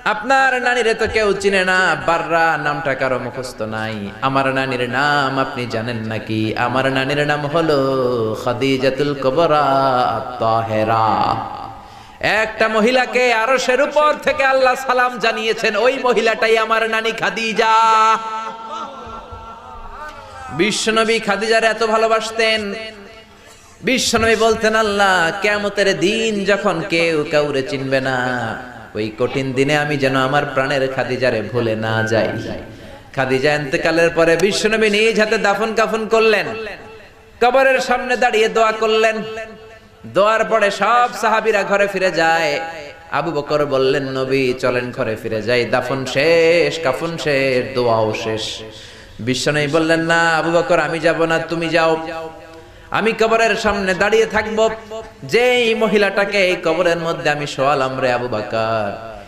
আপনার নানিরে তো কেউ চিনে না, বাররা নামটা কারো মুখস্থ নাই। আমার নানির নাম আপনি জানেন নাকি? আমার নানির নাম হলো খাদিজাতুল কুবরা আত-তাহেরা। একটা মহিলাকে আরশের উপর থেকে আল্লাহ সালাম জানিয়েছেন, ওই মহিলাটাই আমার নানি খাদিজা। বিশ্বনবী খাদিজার এত ভালোবাসতেন, বিশ্বনবী বলতেন, আল্লাহ কিয়ামতের দিন যখন কেউ কাউরে চিনবে না, ওই কঠিন দিনে আমি যেন আমার প্রাণের খাদিজারে ভুলে না যাই। খাদিজা ইন্তেকালের পরে বিশ্বনবী নিজ হাতে দাফন কাফন করলেন, কবরের সামনে দাঁড়িয়ে দোয়া করলেন। দোয়ার পরে সব সাহাবীরা ঘরে ফিরে যায়। আবু বকর বললেন, নবী চলেন ঘরে ফিরে যাই, দাফন শেষ, কাফন শেষ, দোয়াও শেষ। বিশ্বনবী বললেন, না আবু বকর, আমি যাব না, তুমি যাও। আমি কবরের সামনে দাঁড়িয়ে থাকবো, যেই মহিলাটাকে এই কবরের মধ্যে আমি শোয়ালাম রে আবু বকর,